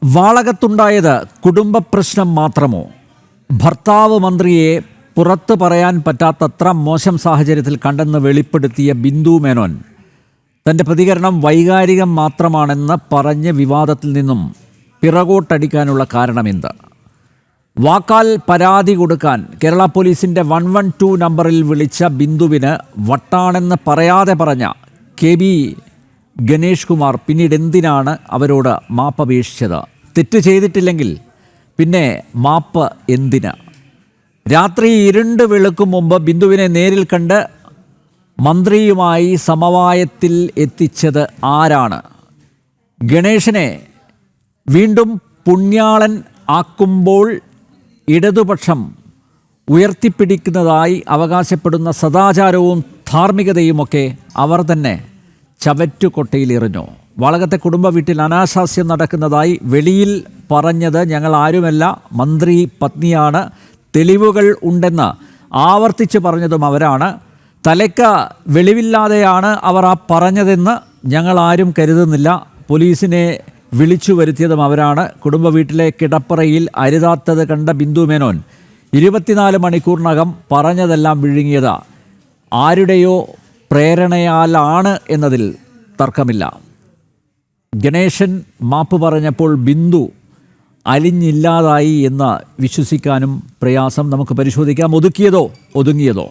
വാളകത്തുണ്ടായത് കുടുംബ പ്രശ്നം മാത്രമോ? ഭർത്താവ് മന്ത്രിയെ പുറത്ത് പറയാൻ പറ്റാത്തത്ര മോശം സാഹചര്യത്തിൽ കണ്ടെന്ന് വെളിപ്പെടുത്തിയ ബിന്ദു മേനോൻ തൻ്റെ പ്രതികരണം വൈകാരികം മാത്രമാണെന്ന് പറഞ്ഞ് വിവാദത്തിൽ നിന്നും പിറകോട്ടടിക്കാനുള്ള കാരണമെന്ത്? വാക്കാൽ പരാതി കൊടുക്കാൻ കേരള പോലീസിൻ്റെ 112 നമ്പറിൽ വിളിച്ച ബിന്ദുവിന് വട്ടാണെന്ന് പറയാതെ പറഞ്ഞ KB ഗണേഷ് കുമാർ പിന്നീട് എന്തിനാണ് അവരോട് മാപ്പപേക്ഷിച്ചത്? തെറ്റ് ചെയ്തിട്ടില്ലെങ്കിൽ പിന്നെ മാപ്പ് എന്തിന്? രാത്രി ഇരുണ്ട് വെളുക്കും മുമ്പ് ബിന്ദുവിനെ നേരിൽ കണ്ട് മന്ത്രിയുമായി സമവായത്തിൽ എത്തിച്ചത് ആരാണ്? ഗണേശനെ വീണ്ടും പുണ്യാളൻ ആക്കുമ്പോൾ ഇടതുപക്ഷം ഉയർത്തിപ്പിടിക്കുന്നതായി അവകാശപ്പെടുന്ന സദാചാരവും ധാർമ്മികതയുമൊക്കെ അവർ തന്നെ ചവറ്റുകൊട്ടയിലെറിഞ്ഞു. വാളകത്തെ കുടുംബ വീട്ടിൽ അനാശാസ്യം നടക്കുന്നതായി വെളിയിൽ പറഞ്ഞത് ഞങ്ങൾ ആരുമല്ല, മന്ത്രി പത്നിയാണ്, തെളിവുകൾ ഉണ്ടെന്ന് ആവർത്തിച്ച് പറഞ്ഞതും അവരാണ്. തലയ്ക്ക് വെളിവില്ലാതെയാണ് അവർ ആ പറഞ്ഞതെന്ന് ഞങ്ങൾ ആരും കരുതുന്നില്ല. പോലീസിനെ വിളിച്ചു വരുത്തിയതും അവരാണ്. കുടുംബ വീട്ടിലെ കിടപ്പറയിൽ അരുതാത്തത് കണ്ട ബിന്ദു മേനോൻ 24 മണിക്കൂറിനകം പറഞ്ഞതെല്ലാം വിഴുങ്ങിയത് ആരുടെയോ പ്രേരണയാലാണ് എന്നതിൽ തർക്കമില്ല. ഗണേശൻ മാപ്പ് പറഞ്ഞപ്പോൾ ബിന്ദു അലിഞ്ഞില്ലാതായി എന്ന് വിശ്വസിക്കാനും പ്രയാസം. നമുക്ക് പരിശോധിക്കാം. ഒതുക്കിയതോ ഒതുങ്ങിയതോ?